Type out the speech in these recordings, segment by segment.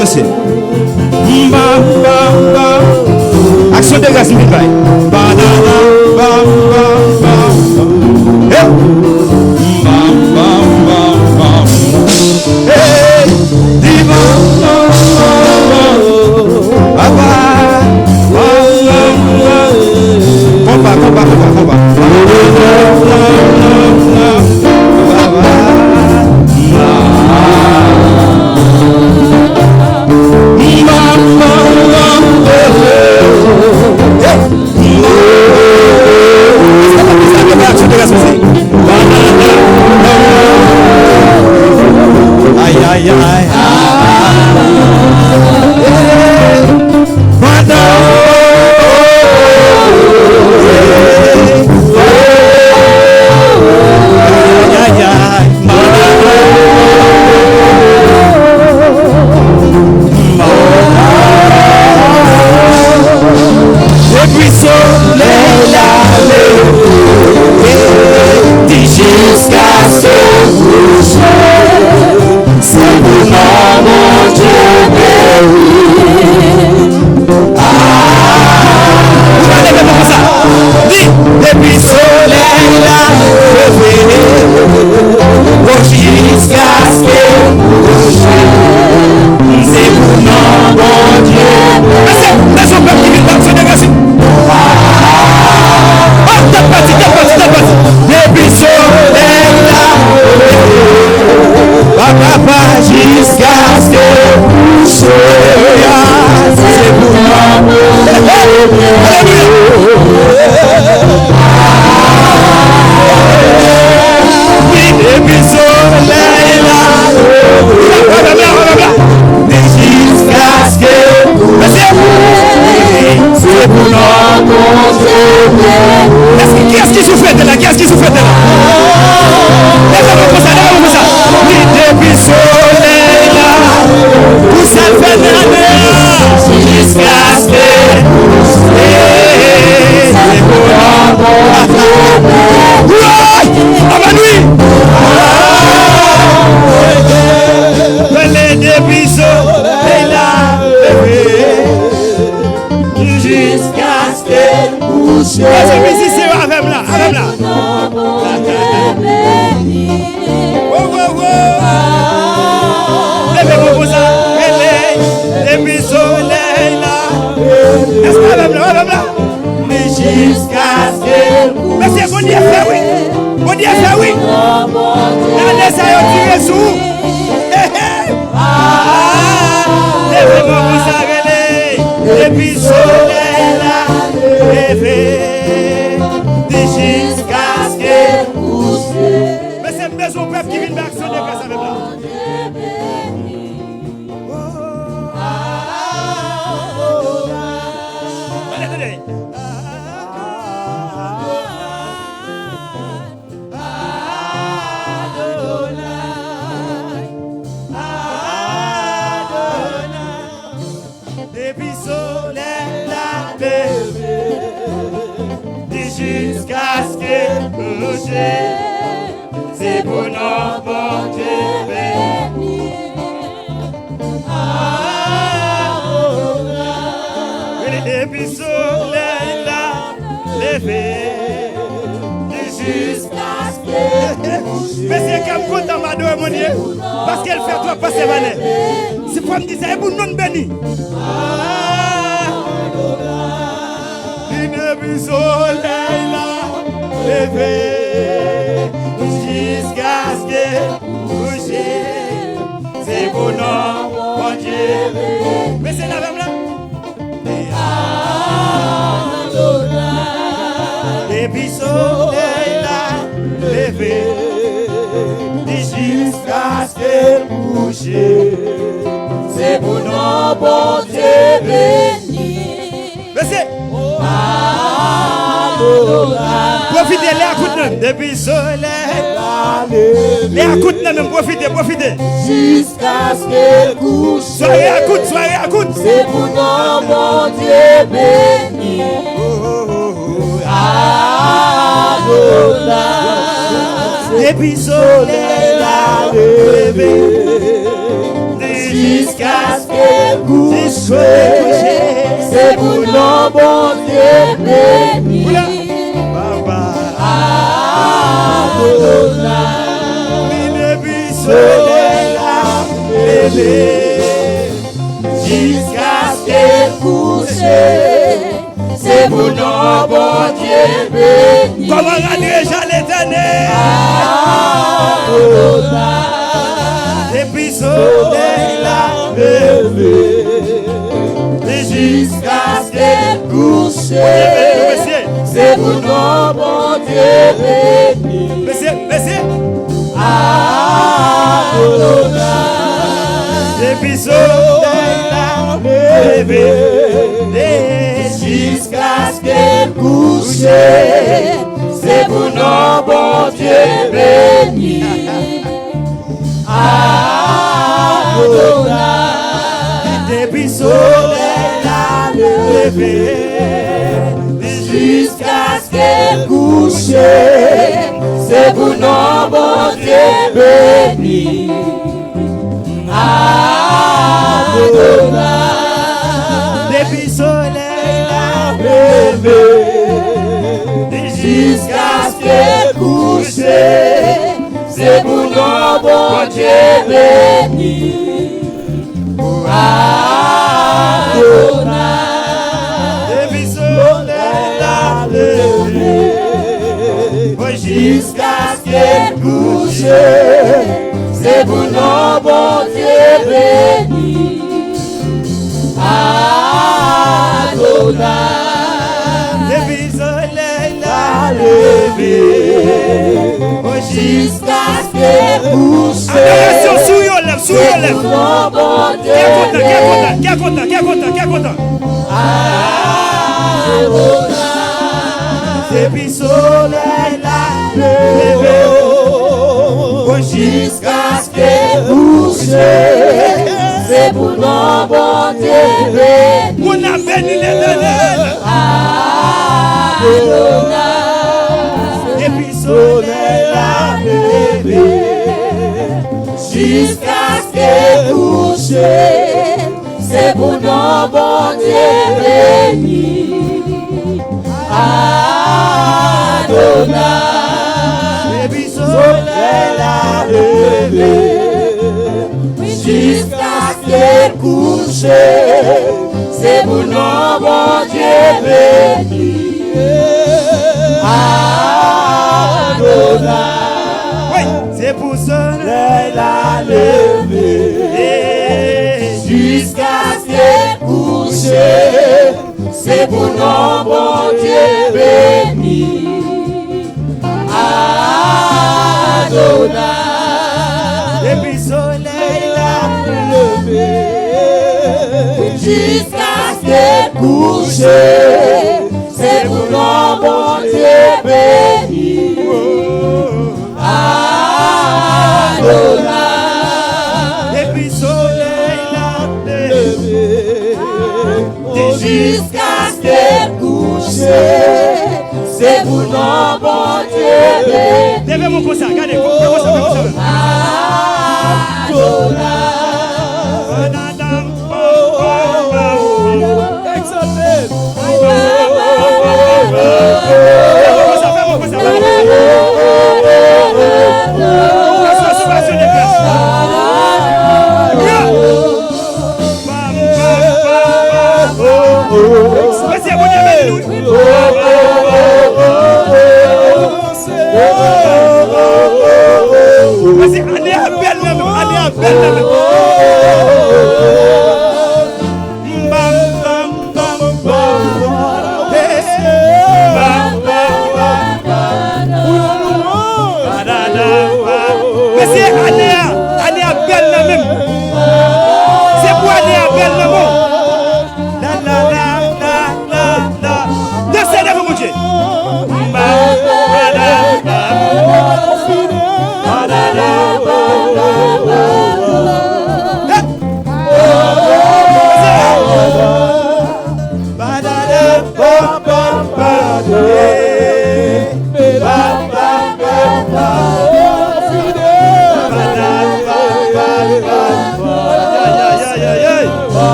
Monsieur. Action de grâce, c'est pour notre bon Dieu béni. Depuis soleil l'a levé jusqu'à ce que. Mais c'est comme content madame mon Dieu parce qu'elle fait toi passer vanne. C'est pour me dire c'est pour non béni. Depuis soleil l'a levé jusqu'à ce que coucher. C'est pour non bon Dieu. Mais c'est la même là. Depuis soleil l'a levé jusqu'à ce qu'elle couche. C'est pour nos bon Dieu béni. Profitez-les à coup de depuis soleil l'a Les écoute, même profitez. Jusqu'à ce que couche. Soyez à écoute. C'est pour nous, mon Dieu béni. Adonai. Depuis soleil la levé. Jusqu'à ce que couche. C'est pour nous, mon Dieu béni. Adonai. Depuis soleil la levé. Jusqu'à ce que couche. C'est pour nous, bon Dieu béni. Comment rendre l'éternel? Depuis soleil la levé. Jusqu'à ce que couche. C'est pour nous, bon Dieu béni. Monsieur. Adonai. Depuis soleil la levé. Jusqu'à ce que couche. C'est pour nous, bon Dieu béni. Adonai. Depuis soleil la levé. Jusqu'à ce que couche. C'est pour nous, bon Dieu béni. Adonai. Depuis soleil la Levé. Jusqu'à ce que couche. C'est pour nous, bon Dieu béni. Adonai. Depuis soleil la levé. Jusqu'à ce que couche. C'est pour nous, bon Dieu béni. Adonai. Depuis soleil la Levé. Jusqu'à ce que couche. adoration sous your lèvres. C'est pour nous, bon Dieu béni. Qui est content? Adonai. Depuis soleil la levé. Jusqu'à ce que couche. C'est pour nous, bon Dieu béni. On a béni l'éternel. Adonai. Depuis soleil la levé. Jusqu'à ce que couche. C'est pour nous, bon Dieu béni. Adonai. Depuis soleil la levé. Jusqu'à ce que couche. C'est pour nous, bon Dieu béni. Adonai. Oui, c'est pour soleil la Levé. Jusqu'à Jusqu'à ce que couche. C'est pour nous, bon Dieu béni. Adonai. depuis soleil la Levé. Jusqu'à ce que couche. C'est pour nous, bon Dieu béni. Adonai. depuis soleil la levé. Jusqu'à ce que couche. C'est pour nous, bon Dieu béni. Levez mon comme ça, regardez, comme ça. Adonai.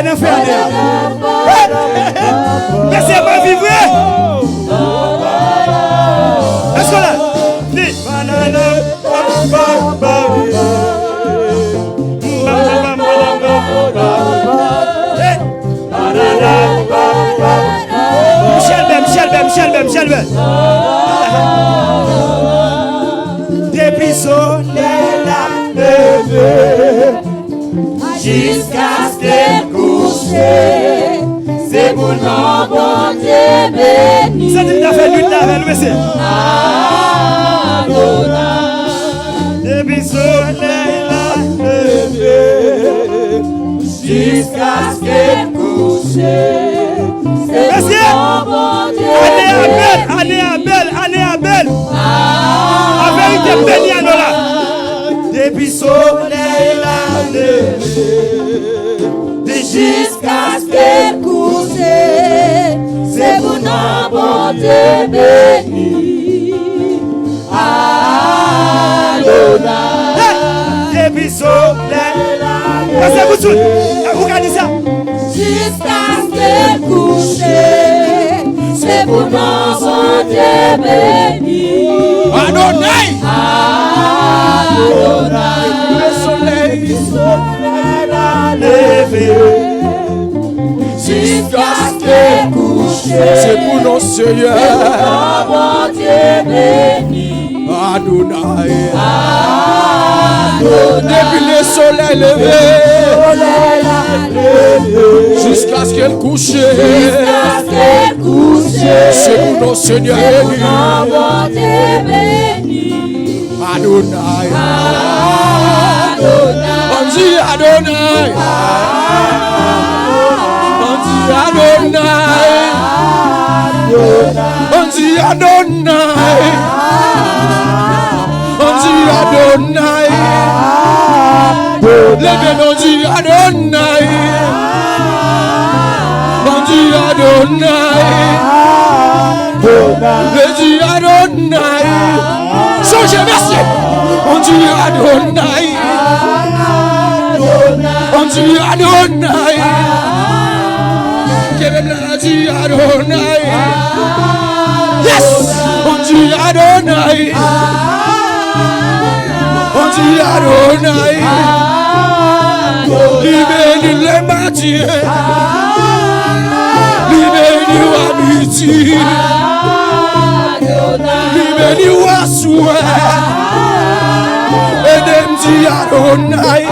dans faire. Mais c'est pas vivre. Est-ce qu'on a? Michel Ben. Depuis soleil la levé, jusqu'à ce qu'elle couche, c'est pour nos bon Dieu béni. Ça dit que t'as fait lutte avec lui, c'est Adonai. Depuis soleil la levé, jusqu'à ce qu'elle couche, c'est pour nos bon Dieu béni. Année à belle. La vérité bénie à nous là. Depuis soleil la levé, jusqu'à ce qu'elle couche, c'est pour nos bon Dieu béni. Adonai. Depuis soleil la levé. Passez-vous tout. Vous regardez ça. Jusqu'à ce qu'elle couche, c'est pour nos bon Dieu béni. Adonai. Adonai. Le soleil la levé. Jusqu'à ce qu'elle couche, C'est pour nos seigneurs. c'est pour nos bon Dieu béni. Adonai. Adonai. Depuis le soleil levé, jusqu'à ce qu'elle couche, Jusqu'à ce qu'elle couche, c'est pour nos seigneurs c'est pour bénis. nos bon Dieu béni. Adonai. Adonai. On dit Adonai. On dit Adonai. On dit Adonai. On dit Adonai. Levez on dit Adonai. On dit Adonai. Le dit Adonai. Changez merci. On dit Adonai. On dit Adonai. Kevin a dit Adonai. Yes. On dit Adonai. On dit Adonai. Libéri les matières. Libéri l'amitié. Libéri l'assoua. Edem dit Adonai.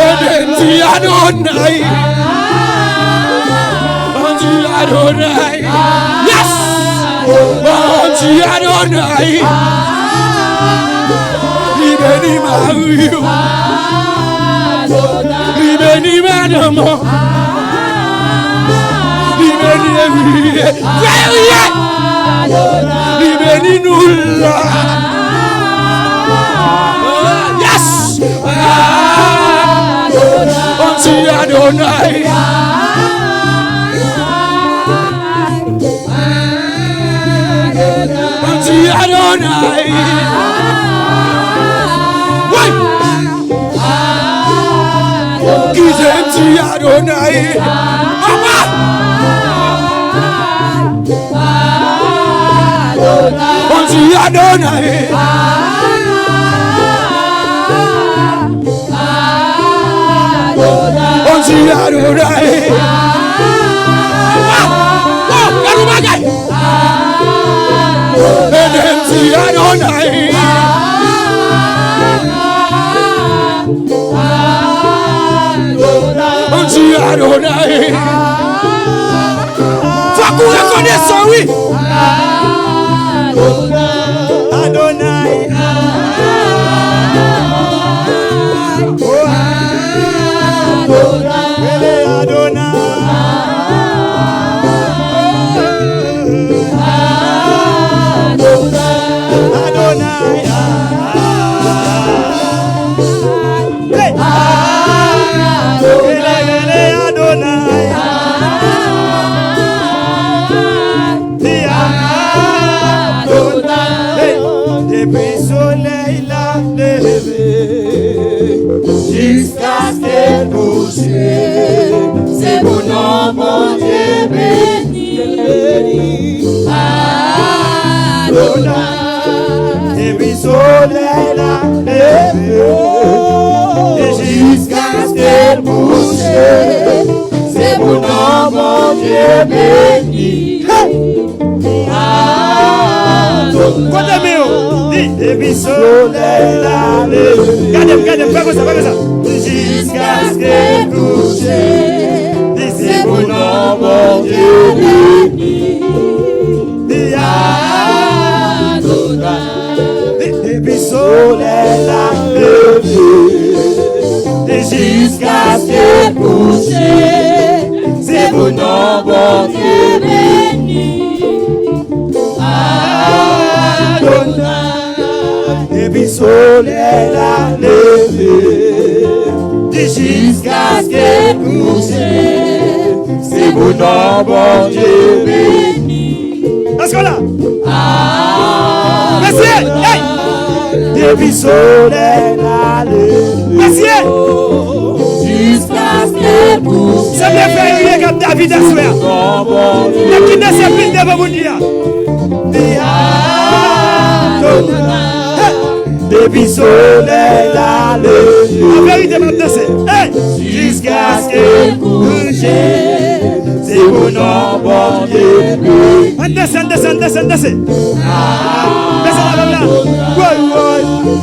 Edem dit Adonai. On dit Adonai. Yes. On dit Adonai. Libéri Mario. Libéri Madame. Libéri Evie. Libéri nous là. Yes. On dit Adonai. On dit Adonai. Qui t'aime dit Adonai. Papa. On dit Adonai. On dit Adonai. Edem dit Adonai. On dit Adonai. Faut qu'on reconnaisse ça, oui. Adonai. Depuis soleil la levé, Jusqu'à ce qu'elle couche, Depuis soleil la levé, et jusqu'à ce qu'elle couche, c'est mon nom, mon Dieu béni. Depuis soleil la levé, regardez, fais comme ça. Jusqu'à ce qu'elle couche, c'est mon nom, mon Dieu béni. Depuis soleil la levé, et jusqu'à ce qu'elle couche, c'est mon nom, mon Dieu béni. Depuis soleil la levé, et jusqu'à ce qu'elle couche, c'est mon nom, mon Dieu béni. Est-ce qu'on a? Monsieur, hey! Depuis soleil la levé, monsieur, jusqu'à ce qu'elle couche, c'est bien fait comme David à soir. Mais qui ne sait plus devant vous dire? Depuis soleil la levé, en vérité, m'a dansé. Hey! Jusqu'à ce qu'elle couche, c'est mon nom, mon Dieu. On descend. Descend là.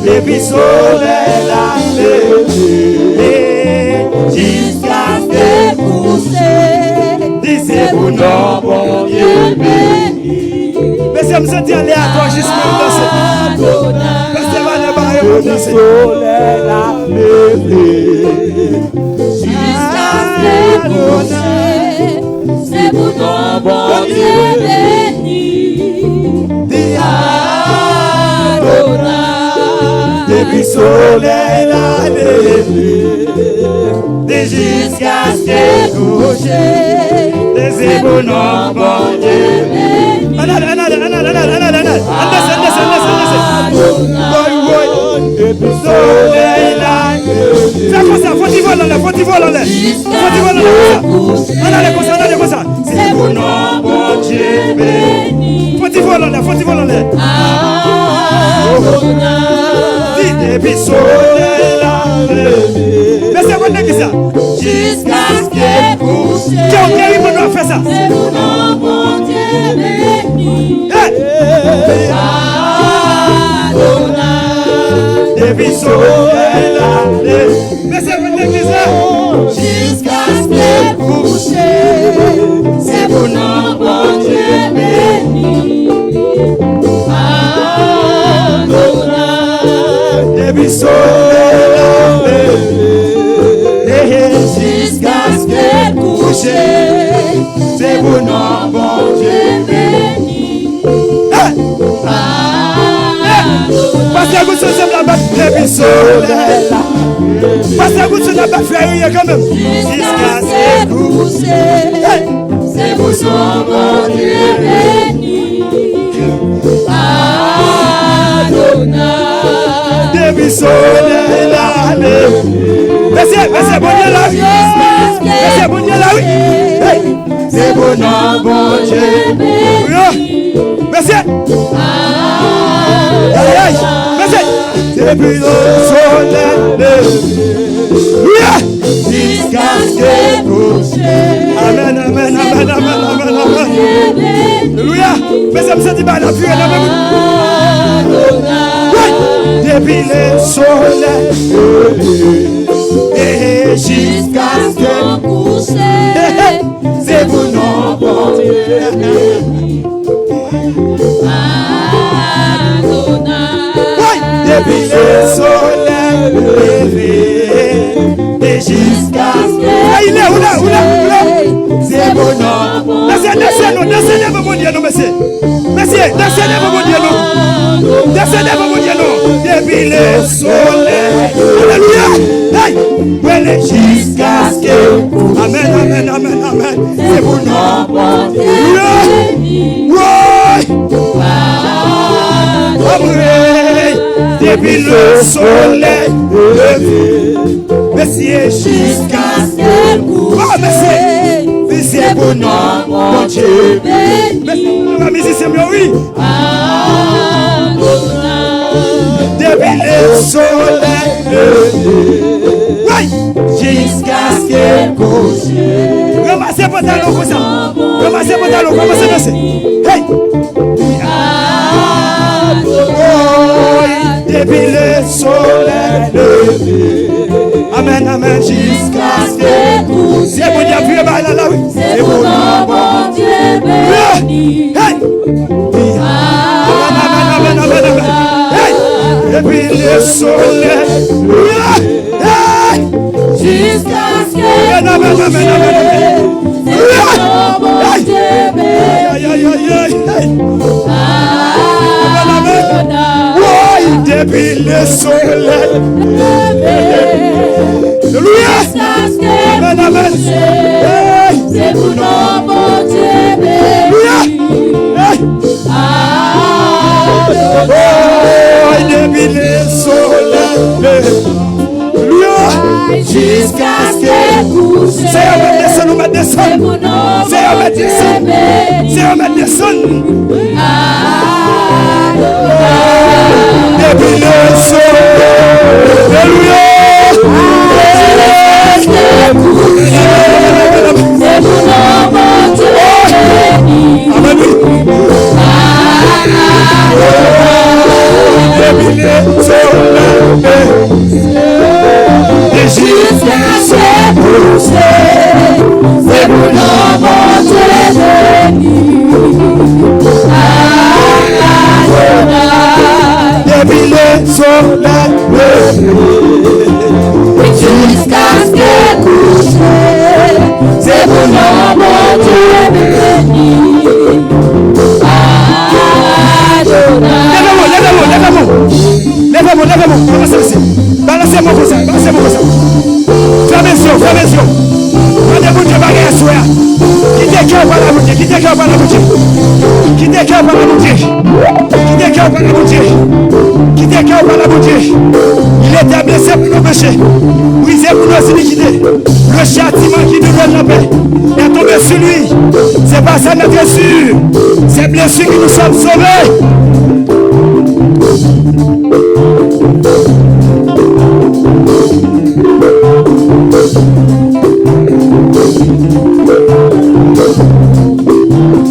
Depuis soleil la levé, jusqu'à ce qu'elle couche, c'est mon nom, mon Dieu béni. Mais ça me sentit aller à toi jusqu'à danser. Depuis soleil la levé, jusqu'à ce qu'elle couche, c'est mon nom, mon Dieu béni. Depuis soleil la levé, jusqu'à ce qu'elle couche, c'est mon nom, mon Dieu béni. Depuis soleil la levé, fais comme ça, faut-il voler en l'air. Allez comme ça. C'est mon nom, mon Dieu béni. Faut-il voler en l'air. Depuis soleil la levé, mais c'est votre qui ça. Jusqu'à ce qu'elle couche, qui a fait ça? C'est mon nom, mon Dieu béni. Depuis soleil la levé, mais c'est votre qui ça. Jusqu'à ce qu'elle couche, c'est mon nom, mon Dieu béni. Depuis soleil la levé, jusqu'à ce qu'elle couche, c'est mon nom, mon Dieu béni. Parce que vous êtes la bête, depuis soleil la levé. Parce que vous êtes la bête, frère, quand même. Jusqu'à ce qu'elle couche, c'est mon nom, mon Dieu béni. Depuis soleil la levé, monsieur, bon Dieu là, monsieur, bon Dieu là, oui. C'est bon nom, bon Dieu, monsieur. Monsieur, depuis le soleil levé, jusqu'à ce qu'elle couche. Amen. Alléluia. Monsieur, me dit pas la pluie, depuis le soleil et jusqu'à ce qu'elle couche, c'est mon nom, mon Dieu. Depuis le soleil levé et jusqu'à ce qu'elle il est où là? C'est mon nom. Monsieur, descendez mon Dieu, monsieur. Monsieur, descendez mon Dieu, depuis le soleil. Alléluia. Hey, venez jusqu'à ce que. Amen. C'est mon nom, mon Dieu. Depuis le soleil levé, monsieur, jusqu'à ce que. C'est mon nom, mon Dieu. Merci, musicien, oui. jusqu'à ce qu'elle couche. Ramassez vos talons comme ça. Ramassez vos talons, commencez à danser. Hey! Depuis le soleil levé. Amen, amen, jusqu'à ce qu'elle couche. C'est bon Dieu, appuyez là, là, oui. C'est bon Dieu béni. Hey! Amen, amen, amen, amen. Hey! Depuis le soleil. Hey! Jusqu'à ce qu'elle Amen, amen, amen, amen, amen. bon Dieu béni. Aïe, aïe, aïe, aïe, aïe. Depuis le soleil. Alléluia. Amen, amen. C'est pour nos bon Dieu béni. Depuis le soleil. Alléluia. Jusqu'à ce qu'elle couche. C'est à mettre des sons, mettre des sons. C'est à mettre des sons. C'est à mettre des sons. Depuis le soleil. Alléluia. C'est pour nos bon Dieu béni. Amen. Depuis le soleil. Jusqu'à ce qu'elle couche. C'est pour nos bon Dieu béni. Depuis le soleil. Jusqu'à ce qu'elle couche. C'est pour nos bon Dieu béni. Lève-moi. Commencez ici. Balancez-moi comme ça. Fermez les yeux. Rendez-vous de barrière soir. Quittez cœur par la boutique. Quittez cœur par la boutique. Il était blessé pour nos péchés, brisé pour nos iniquités. Le châtiment qui nous donne la paix est tombé sur lui. C'est pas ça notre sûr. C'est blessé que nous sommes sauvés.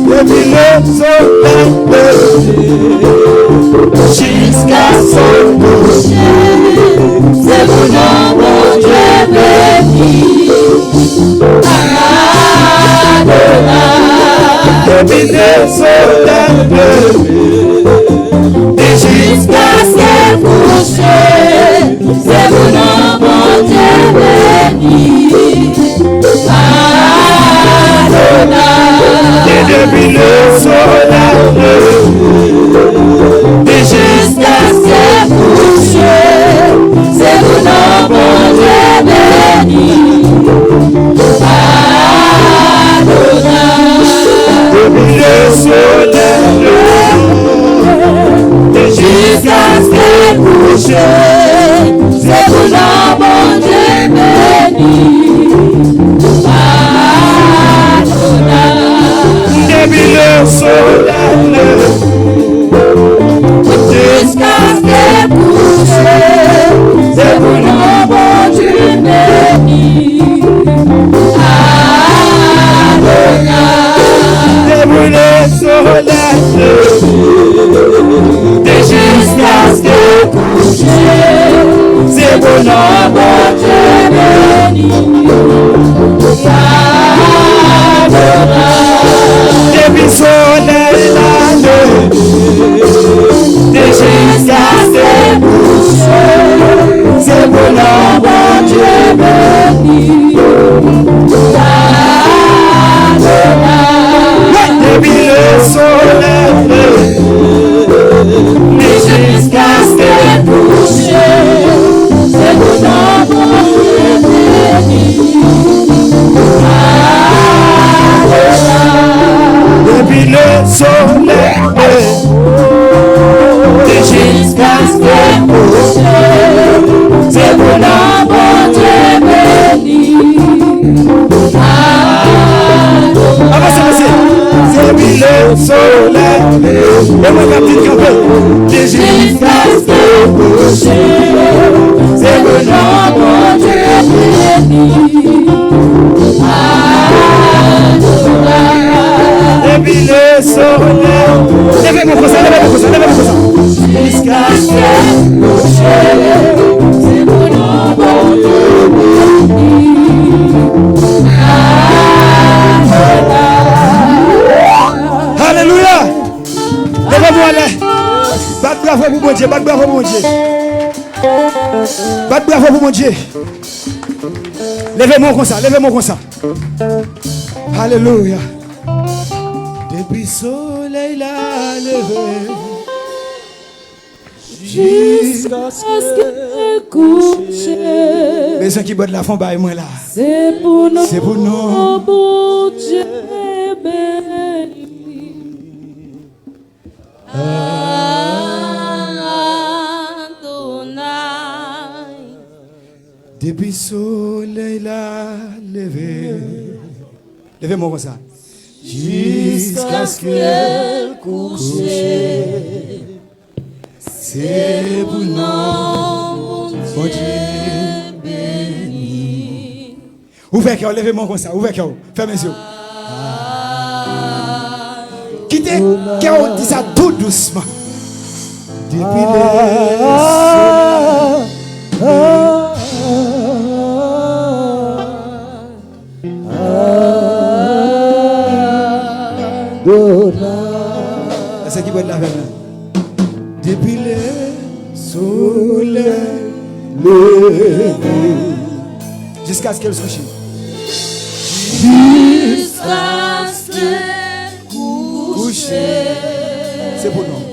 Depuis le soleil Jusqu'à son coucher, c'est pour nos bon Dieu béni. depuis le soleil Et jusqu'à ce qu'elle couche, c'est pour nos bon Dieu béni. et depuis le soleil Et jusqu'à ce qu'elle couche, c'est pour nos bon Dieu béni. depuis le soleil Et jusqu'à ce qu'elle couche, c'est pour nos bon Dieu béni. depuis le soleil Jusqu'à ce qu'elle couche, c'est pour nos bon Dieu béni. depuis le soleil Et jusqu'à ce qu'elle couche, c'est pour nos bon Dieu béni. depuis le soleil Et jusqu'à ce qu'elle couche, c'est pour nos bon Dieu béni. depuis le soleil Et jusqu'à ce qu'elle couche, c'est pour nos bon Dieu béni. depuis le soleil Et jusqu'à ce qu'elle couche, c'est pour nos bon Dieu béni. avancez depuis le soleil et moi ma petite campagne Jusqu'à ce qu'elle couche, c'est pour nos Dieu béni. Depuis le soleil. Levez-moi comme ça, levez-moi comme ça, levez-moi comme ça. Jusqu'à ce que c'est mon nom, mon Dieu béni. Alléluia. Levez-moi là. Batte bravo pour mon Dieu, batte bravo pour mon Dieu. Batte bravo pour mon Dieu. Levez-moi comme ça, levez-moi comme ça. Alléluia. Depuis le soleil l'a levé Jusqu'à ce que couche. Les gens qui boivent de la fond, bah, moi là. C'est pour nous, C'est pour nous. mon Dieu béni. Adonai. Depuis le soleil l'a levé. Levez-moi comme ça. Jusqu'à ce que couche. c'est pour nous. Mon Dieu béni. Ouvrez cœur, levez-moi comme ça. Ouvrez cœur. Fermez les yeux. Quittez cœur, dis ça tout doucement. Depuis c'est qui boit de la veine. Depuis le soleil levé jusqu'à ce qu'elle se couche. Jusqu'à ce que couche. C'est pour nous.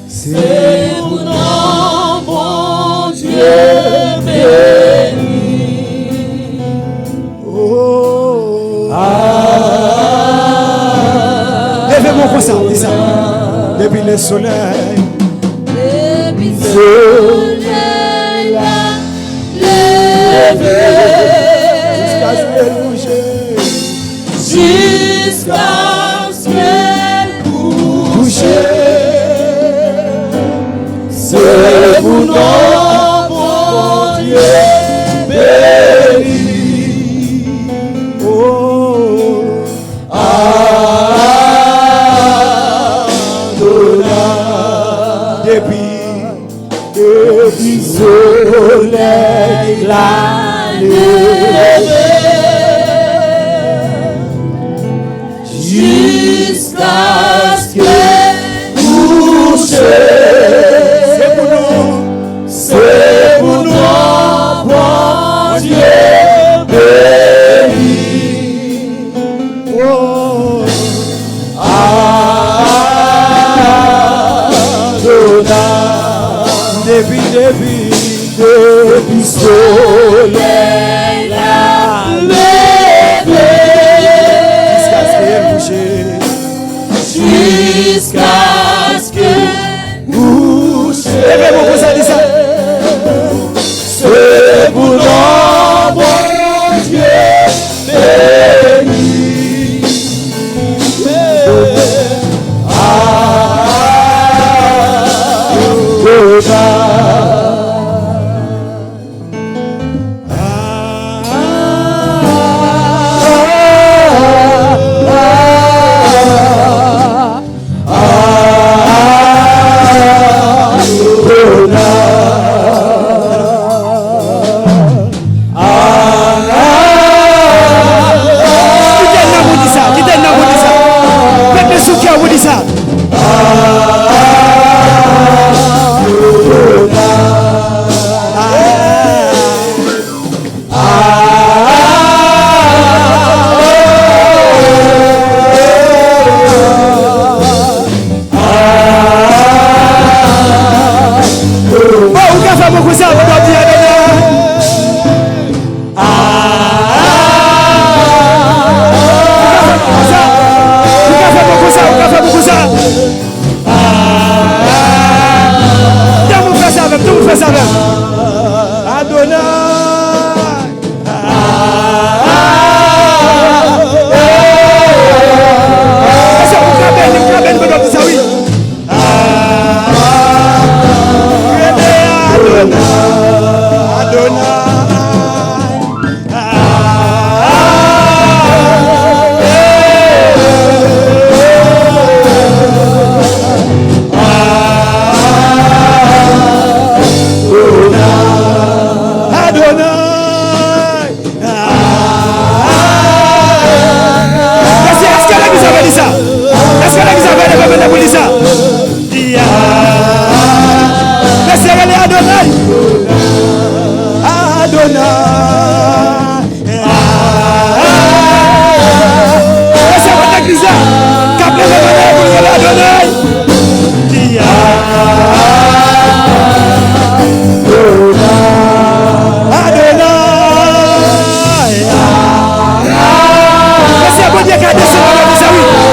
C'est pour nous, mon Dieu béni. Oh. Levez-moi comme ça, dis ça. Depuis le soleil. Depuis le soleil a levé. Jusqu'à ce qu'elle couche. Jusqu'à ce qu'elle couche. C'est pour nous, mon Dieu béni. Oh. Depuis soleil la levé jusqu'à ce qu'elle couche. c'est pour nous, C'est pour nous, mon Dieu béni. oh. Depuis soleil la levé jusqu'à ce qu'elle couche. jusqu'à ce qu'elle couche. Levez-moi comme ça, dis ça. C'est pour nous, mon Dieu béni. Adonai. Adonai. C'est votre église. Qu'appelez Adonai pour Adonai. C'est bon Dieu qui a descendu dans vous, oui.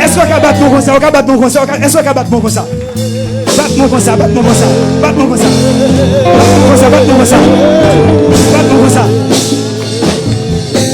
Est-ce qu'on va battre mon concert? On va battre mon concert. Est-ce qu'on va battre mon concert? Battre mon concert, battre mon concert, battre mon concert. Battre mon concert, battre mon concert.